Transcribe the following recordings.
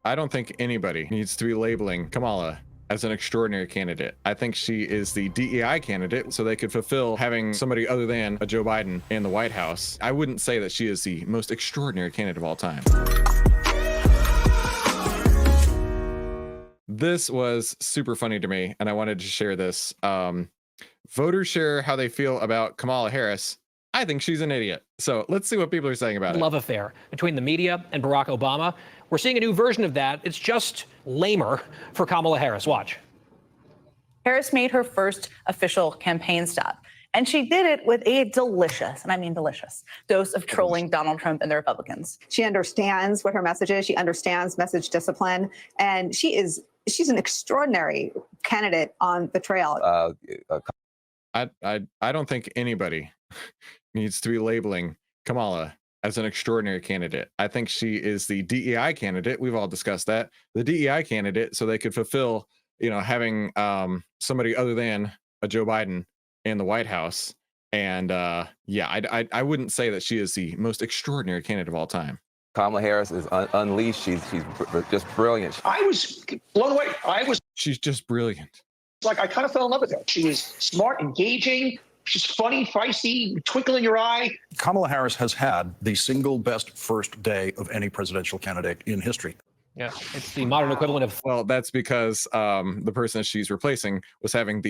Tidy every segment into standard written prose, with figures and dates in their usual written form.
I don't think anybody needs to be labeling Kamala as an extraordinary candidate. I think she is the DEI candidate, so they could fulfill having somebody other than a Joe Biden in the White House. I wouldn't say that she is the most extraordinary candidate of all time. This was super funny to me, and I wanted to share this. Voters share how they feel about Kamala Harris. I think she's an idiot. So let's see what people are saying about it. Love affair between the media and Barack Obama. We're seeing a new version of that. It's just lamer for Kamala Harris. Watch. Harris made her first official campaign stop, and she did it with a delicious, and I mean delicious, dose of trolling Donald Trump and the Republicans. She understands what her message is. She understands message discipline, and she's an extraordinary candidate on the trail. I don't think anybody needs to be labeling Kamala as an extraordinary candidate. I think she is the DEI candidate. We've all discussed that. The DEI candidate, so they could fulfill, having somebody other than a Joe Biden in the White House. And yeah, I wouldn't say that she is the most extraordinary candidate of all time. Kamala Harris is unleashed. She's just brilliant. I was blown away. She's just brilliant. I kind of fell in love with her. She was smart, engaging. She's funny, feisty, twinkle in your eye. Kamala Harris has had the single best first day of any presidential candidate in history. Yeah, it's the modern equivalent of. Well, that's because the person that she's replacing was having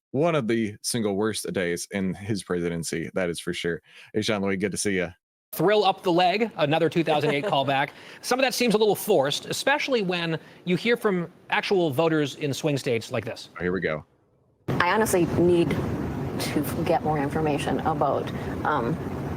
one of the single worst days in his presidency. That is for sure. Hey, Jean-Louis, good to see you. Thrill up the leg, another 2008 callback. Some of that seems a little forced, especially when you hear from actual voters in swing states like this. Oh, here we go. I honestly need to get more information about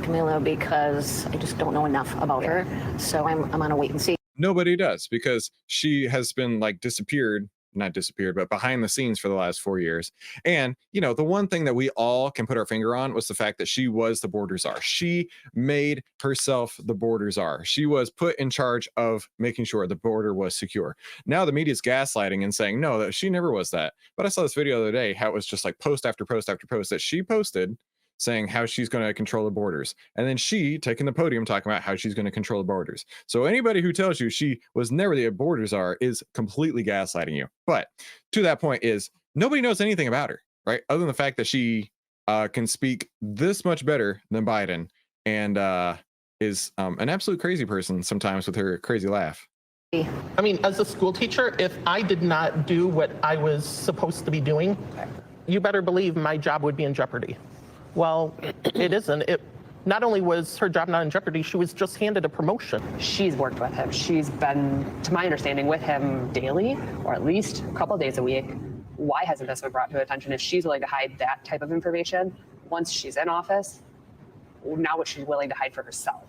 Kamala because I just don't know enough about her. So I'm on a wait and see. Nobody does, because she has been not disappeared, but behind the scenes for the last 4 years. And, the one thing that we all can put our finger on was the fact that she was the border czar. She made herself the border czar. She was put in charge of making sure the border was secure. Now the media's gaslighting and saying, no, that she never was that. But I saw this video the other day, how it was just like post after post after post that she posted saying how she's going to control the borders. And then she taking the podium talking about how she's going to control the borders. So anybody who tells you she was never the border czar is completely gaslighting you. But to that point is nobody knows anything about her, right? Other than the fact that she can speak this much better than Biden and is an absolute crazy person sometimes with her crazy laugh. I mean, as a school teacher, if I did not do what I was supposed to be doing, you better believe my job would be in jeopardy. Well, it isn't. Not only was her job not in jeopardy, she was just handed a promotion. She's worked with him. She's been, to my understanding, with him daily, or at least a couple of days a week. Why hasn't this been brought to her attention? If she's willing to hide that type of information once she's in office, now what she's willing to hide for herself.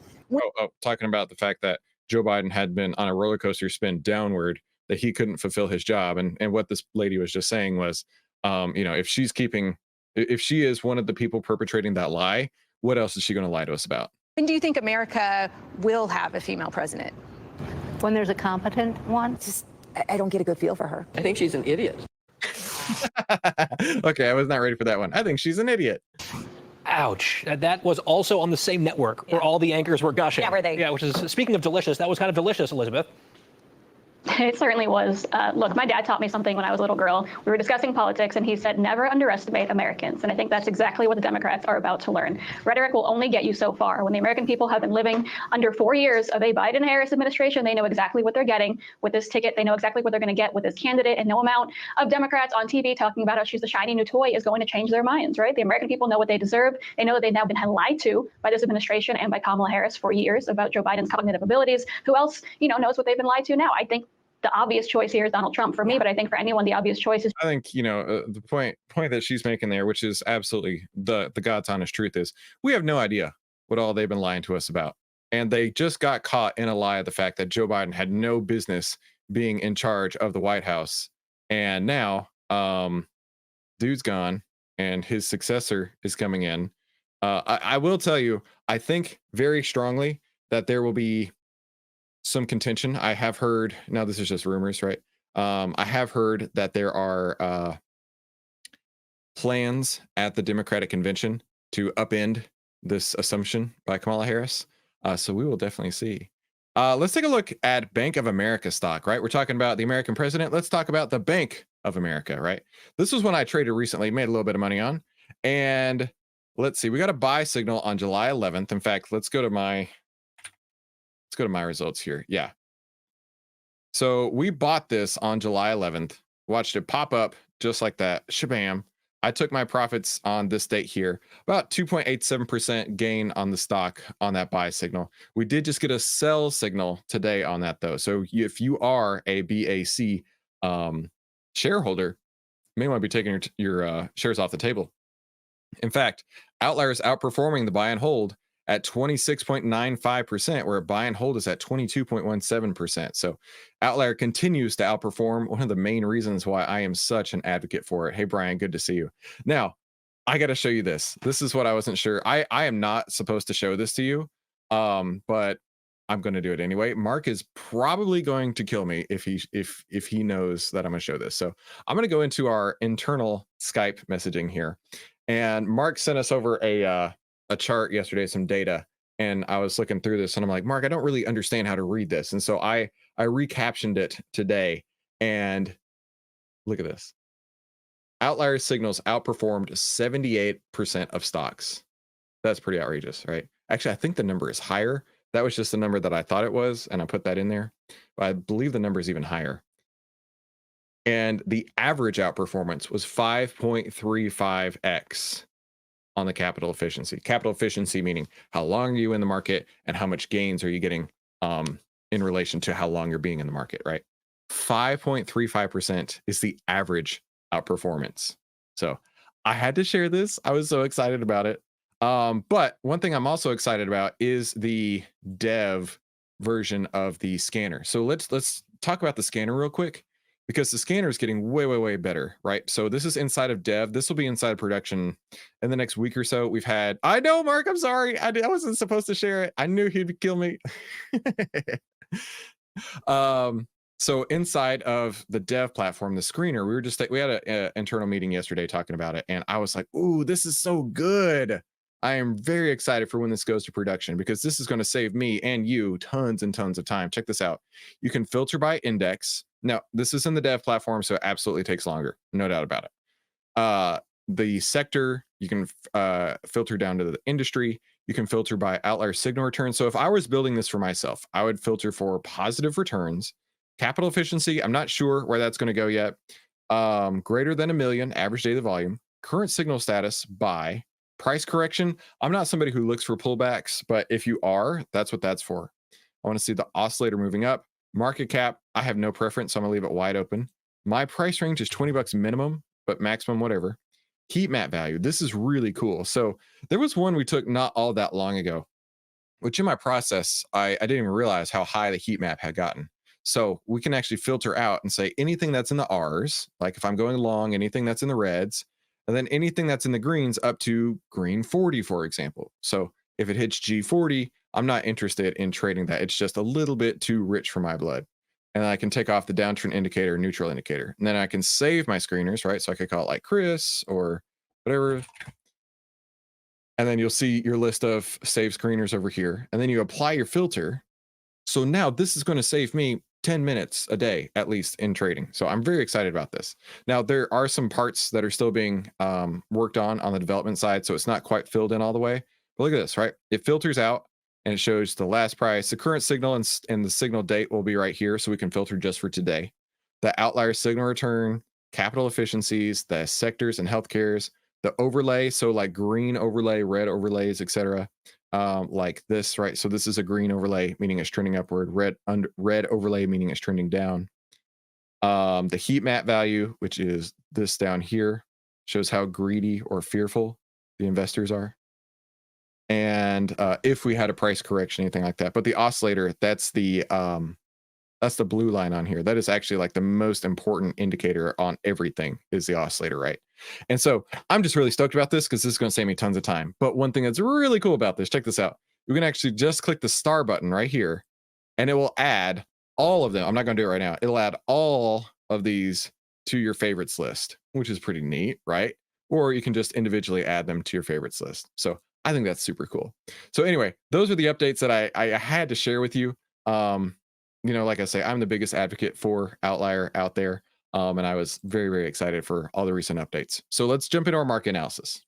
Talking about the fact that Joe Biden had been on a roller coaster spin downward, that he couldn't fulfill his job. And what this lady was just saying was, if she is one of the people perpetrating that lie, what else is she going to lie to us about? When do you think America will have a female president? When there's a competent one. I don't get a good feel for her. I think she's an idiot. Okay, I was not ready for that one. I think she's an idiot. Ouch. That was also on the same network where all the anchors were gushing. Yeah, were they? Yeah, which is, speaking of delicious, that was kind of delicious, Elizabeth. It certainly was. Look, my dad taught me something when I was a little girl. We were discussing politics, and he said, never underestimate Americans. And I think that's exactly what the Democrats are about to learn. Rhetoric will only get you so far. When the American people have been living under 4 years of a Biden-Harris administration, they know exactly what they're getting with this ticket. They know exactly what they're going to get with this candidate, and no amount of Democrats on TV talking about how she's the shiny new toy is going to change their minds, right? The American people know what they deserve. They know that they've now been lied to by this administration and by Kamala Harris for years about Joe Biden's cognitive abilities. Who else, knows what they've been lied to now? I think the obvious choice here is Donald Trump for me, but I think for anyone, the obvious choice is. I think, the point that she's making there, which is absolutely the God's honest truth, is we have no idea what all they've been lying to us about. And they just got caught in a lie of the fact that Joe Biden had no business being in charge of the White House. And now, dude's gone and his successor is coming in. I will tell you, I think very strongly that there will be some contention. I have heard, now this is just rumors, right? I have heard that there are plans at the Democratic convention to upend this assumption by Kamala Harris. So we will definitely see. Let's take a look at Bank of America stock, right? We're talking about the American president. Let's talk about the Bank of America, right? This was one I traded recently, made a little bit of money on. And let's see, we got a buy signal on July 11th. In fact, let's go to my results here. Yeah. So we bought this on July 11th, watched it pop up just like that. Shabam. I took my profits on this date here, about 2.87% gain on the stock on that buy signal. We did just get a sell signal today on that though. So if you are a BAC shareholder, you may want to be taking your shares off the table. In fact, Outliers outperforming the buy and hold at 26.95%, where buy and hold is at 22.17%. So Outlier continues to outperform, one of the main reasons why I am such an advocate for it. Hey, Brian, good to see you. Now, I got to show you this. This is what I wasn't sure. I am not supposed to show this to you, but I'm going to do it anyway. Mark is probably going to kill me if he knows that I'm going to show this. So I'm going to go into our internal Skype messaging here. And Mark sent us over a chart yesterday, some data, and I was looking through this and I'm like, Mark, I don't really understand how to read this. And so I recaptioned it today, and look at this. Outlier signals outperformed 78% of stocks. That's pretty outrageous, right? Actually, I think the number is higher. That was just the number that I thought it was, and I put that in there. But I believe the number is even higher. And the average outperformance was 5.35x on the capital efficiency. Capital efficiency meaning how long are you in the market and how much gains are you getting in relation to how long you're being in the market, right? 5.35% is the average outperformance. So I had to share this. I was so excited about it. But one thing I'm also excited about is the dev version of the scanner. So let's talk about the scanner real quick, because the scanner is getting way better, right? So this is inside of dev. This will be inside of production in the next week or so. We've had, I know, Mark, I'm sorry. I wasn't supposed to share it. I knew he'd kill me. So inside of the dev platform, the screener, we had an internal meeting yesterday talking about it. And I was like, ooh, this is so good. I am very excited for when this goes to production, because this is going to save me and you tons and tons of time. Check this out. You can filter by index. Now, this is in the dev platform, so it absolutely takes longer. No doubt about it. The sector, you can filter down to the industry. You can filter by outlier signal return. So if I was building this for myself, I would filter for positive returns. Capital efficiency, I'm not sure where that's going to go yet. Greater than 1 million, average daily volume. Current signal status, buy. Price correction, I'm not somebody who looks for pullbacks, but if you are, that's what that's for. I want to see the oscillator moving up. Market cap, I have no preference, so I'm gonna leave it wide open. My price range is $20 minimum, but maximum whatever. Heat map value, this is really cool. So there was one we took not all that long ago, which in my process, I didn't even realize how high the heat map had gotten. So we can actually filter out and say anything that's in the R's, like if I'm going long, anything that's in the reds, and then anything that's in the greens up to green 40, for example. So if it hits G40, I'm not interested in trading that. It's just a little bit too rich for my blood. And I can take off the downtrend indicator, neutral indicator. And then I can save my screeners, right? So I could call it like Chris or whatever. And then you'll see your list of saved screeners over here. And then you apply your filter. So now this is going to save me 10 minutes a day, at least, in trading. So I'm very excited about this. Now, there are some parts that are still being worked on the development side, so it's not quite filled in all the way. But look at this, right? It filters out and it shows the last price. The current signal and the signal date will be right here, so we can filter just for today. The outlier signal return, capital efficiencies, the sectors and healthcares, the overlay, so like green overlay, red overlays, etc. Like this, right? So this is a green overlay, meaning it's trending upward. Red overlay, meaning it's trending down. The heat map value, which is this down here, shows how greedy or fearful the investors are. And if we had a price correction, anything like that. But the oscillator, that's the blue line on here. That is actually like the most important indicator on everything, is the oscillator, right? And so I'm just really stoked about this because this is going to save me tons of time. But one thing that's really cool about this, check this out. You can actually just click the star button right here, and it will add all of them. I'm not going to do it right now. It'll add all of these to your favorites list, which is pretty neat, right? Or you can just individually add them to your favorites list. So I think that's super cool. So anyway, those are the updates that I had to share with you. You know, like I say, I'm the biggest advocate for Outlier out there. And I was very, very excited for all the recent updates. So let's jump into our market analysis.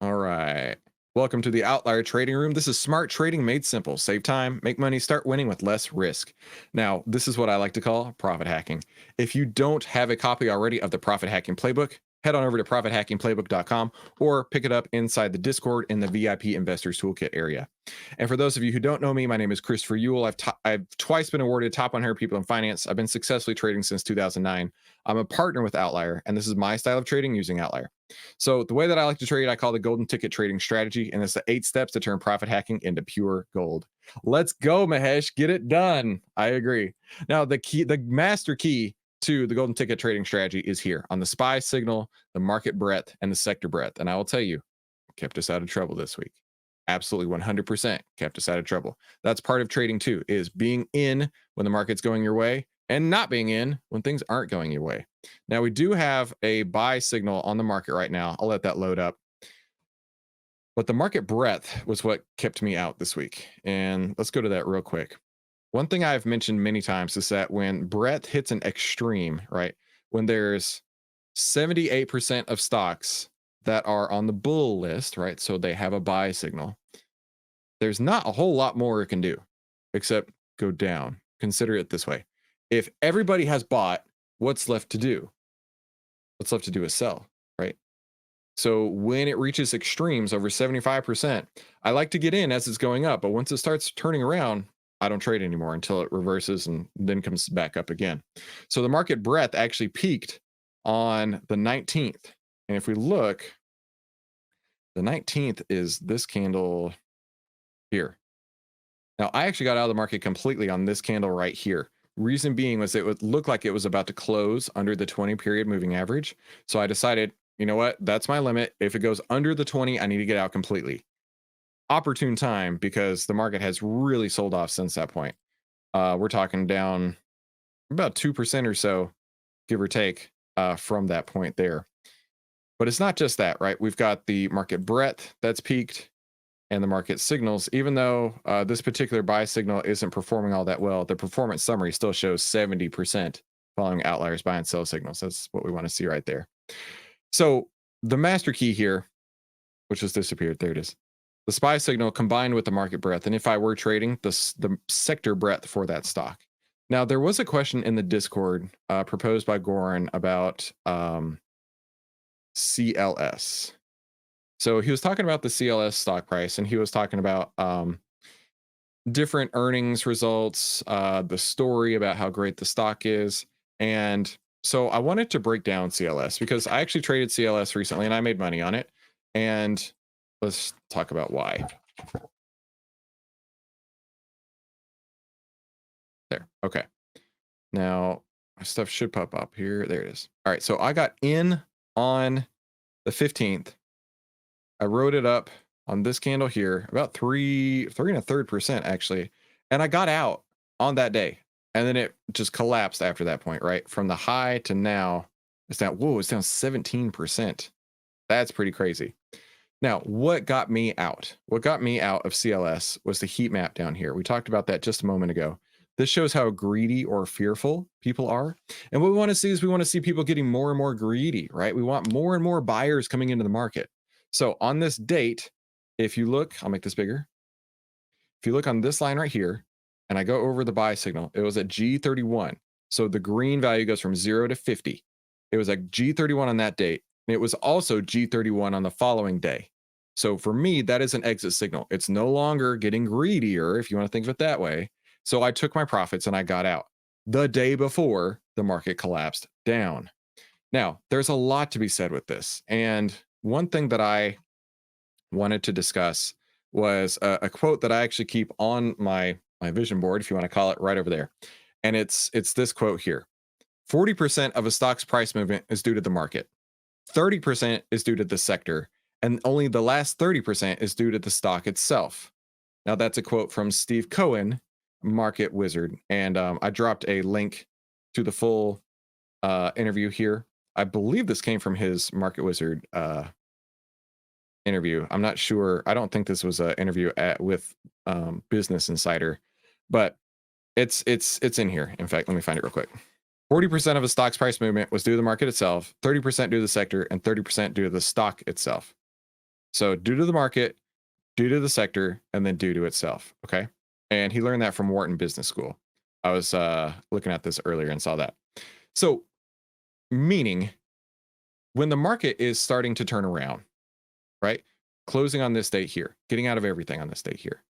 All right. Welcome to the Outlier Trading Room. This is smart trading made simple. Save time, make money, start winning with less risk. Now, this is what I like to call profit hacking. If you don't have a copy already of the Profit Hacking Playbook, head on over to profithackingplaybook.com or pick it up inside the Discord in the VIP Investors Toolkit area. And for those of you who don't know me, my name is Christopher Ewell. I've twice been awarded Top 100 People in Finance. I've been successfully trading since 2009. I'm a partner with Outlier, and this is my style of trading using Outlier. So the way that I like to trade, I call the golden ticket trading strategy, and it's the 8 steps to turn profit hacking into pure gold. Let's go, Mahesh. Get it done. I agree. Now, the master key to the golden ticket trading strategy is here on the SPY signal, the market breadth, and the sector breadth. And I will tell you, kept us out of trouble this week. Absolutely 100% kept us out of trouble. That's part of trading too, is being in when the market's going your way and not being in when things aren't going your way. Now, we do have a buy signal on the market right now. I'll let that load up. But the market breadth was what kept me out this week. And let's go to that real quick. One thing I've mentioned many times is that when breadth hits an extreme, right? When there's 78% of stocks that are on the bull list, right? So they have a buy signal. There's not a whole lot more it can do except go down. Consider it this way. If everybody has bought, what's left to do? What's left to do is sell, right? So when it reaches extremes over 75%, I like to get in as it's going up, but once it starts turning around, I don't trade anymore until it reverses and then comes back up again. So the market breadth actually peaked on the 19th. And if we look, the 19th is this candle here. Now, I actually got out of the market completely on this candle right here. Reason being was it would look like it was about to close under the 20 period moving average. So I decided, you know what, that's my limit. If it goes under the 20, I need to get out completely. Opportune time because the market has really sold off since that point. We're talking down about 2% or so, give or take, from that point there. But it's not just that, right? We've got the market breadth that's peaked and the market signals. Even though this particular buy signal isn't performing all that well, the performance summary still shows 70% following Outlier's buy and sell signals. That's what we want to see right there. So the master key here, which has disappeared, there it is. The SPY signal combined with the market breadth. And if I were trading, the sector breadth for that stock. Now, there was a question in the Discord proposed by Goran about CLS. So he was talking about the CLS stock price, and he was talking about different earnings results, the story about how great the stock is. And so I wanted to break down CLS because I actually traded CLS recently and I made money on it. And let's talk about why. There. Okay. Now my stuff should pop up here. There it is. All right. So I got in on the 15th. I wrote it up on this candle here, about 3.33% actually. And I got out on that day. And then it just collapsed after that point, right? From the high to now, it's down, whoa, it's down 17%. That's pretty crazy. Now, what got me out? What got me out of CLS was the heat map down here. We talked about that just a moment ago. This shows how greedy or fearful people are. And what we want to see is we want to see people getting more and more greedy, right? We want more and more buyers coming into the market. So on this date, if you look, I'll make this bigger. If you look on this line right here, and I go over the buy signal, it was at G31. So the green value goes from 0 to 50. It was at G31 on that date. And it was also G31 on the following day. So for me, that is an exit signal. It's no longer getting greedier, if you want to think of it that way. So I took my profits and I got out the day before the market collapsed down. Now, there's a lot to be said with this. And one thing that I wanted to discuss was a quote that I actually keep on my vision board, if you want to call it, right over there. And it's this quote here. 40% of a stock's price movement is due to the market. 30% is due to the sector. And only the last 30% is due to the stock itself. Now, that's a quote from Steve Cohen, Market Wizard. And I dropped a link to the full interview here. I believe this came from his Market Wizard interview. I'm not sure. I don't think this was an interview with Business Insider, but it's in here. In fact, let me find it real quick. 40% of a stock's price movement was due to the market itself, 30% due to the sector, and 30% due to the stock itself. So due to the market, due to the sector, and then due to itself. Okay. And he learned that from Wharton Business School. I was looking at this earlier and saw that. So meaning when the market is starting to turn around, right? Closing on this date here, getting out of everything on this date here.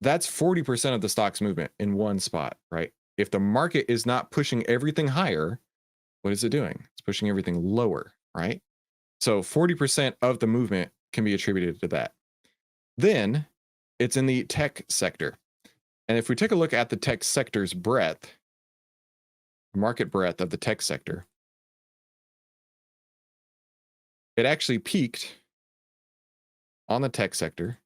That's 40% of the stock's movement in one spot, right? If the market is not pushing everything higher, what is it doing? It's pushing everything lower, right? So 40% of the movement can be attributed to that. Then it's in the tech sector. And if we take a look at the tech sector's breadth, market breadth of the tech sector, it actually peaked on the tech sector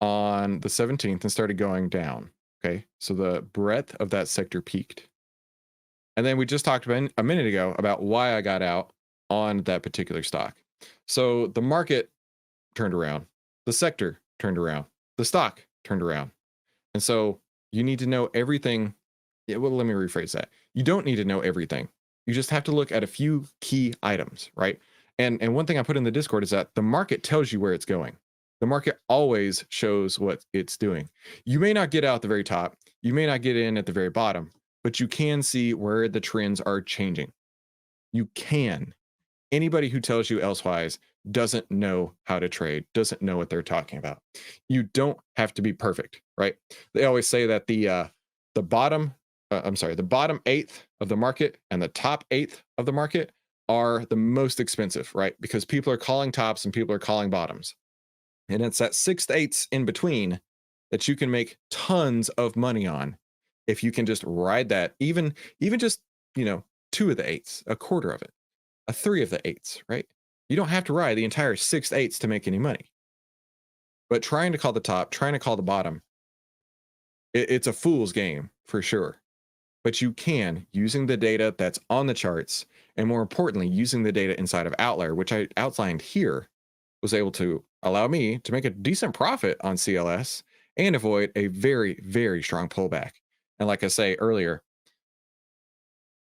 on the 17th and started going down. Okay, so the breadth of that sector peaked. And then we just talked about a minute ago about why I got out on that particular stock. So the market turned around, the sector turned around, the stock turned around. And so you need to know everything. Yeah, well, let me rephrase that. You don't need to know everything. You just have to look at a few key items, right? And one thing I put in the Discord is that the market tells you where it's going. The market always shows what it's doing. You may not get out at the very top. You may not get in at the very bottom, but you can see where the trends are changing. You can. Anybody who tells you elsewise doesn't know how to trade, doesn't know what they're talking about. You don't have to be perfect, right? They always say that the bottom eighth of the market and the top eighth of the market are the most expensive, right? Because people are calling tops and people are calling bottoms. And it's that 6/8 in between that you can make tons of money on if you can just ride that, even just, 2 of the 8s, a quarter of it, a 3 of the 8s, right? You don't have to ride the entire 6/8 to make any money. But trying to call the top, trying to call the bottom, it's a fool's game for sure. But you can, using the data that's on the charts, and more importantly, using the data inside of Outlier, which I outlined here, was able to allow me to make a decent profit on CLS and avoid a very, very strong pullback. And like I say earlier,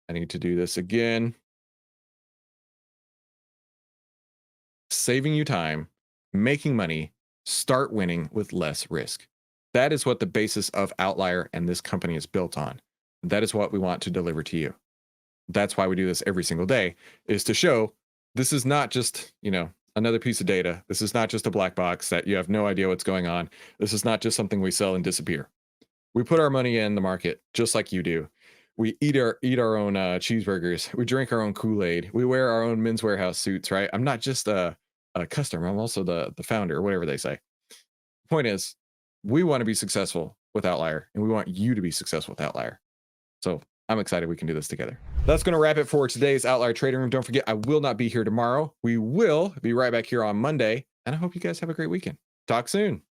I need to do this again. Saving you time, making money, start winning with less risk. That is what the basis of Outlier and this company is built on. That is what we want to deliver to you. That's why we do this every single day, is to show this is not just, another piece of data. This is not just a black box that you have no idea what's going on. This is not just something we sell and disappear. We put our money in the market just like you do. We eat our own cheeseburgers. We drink our own Kool-Aid. We wear our own Men's Warehouse suits, right? I'm not just a customer. I'm also the founder, whatever they say. The point is, we want to be successful with Outlier, and we want you to be successful with Outlier. So I'm excited we can do this together. That's going to wrap it for today's Outlier Trading Room. Don't forget, I will not be here tomorrow. We will be right back here on Monday, and I hope you guys have a great weekend. Talk soon.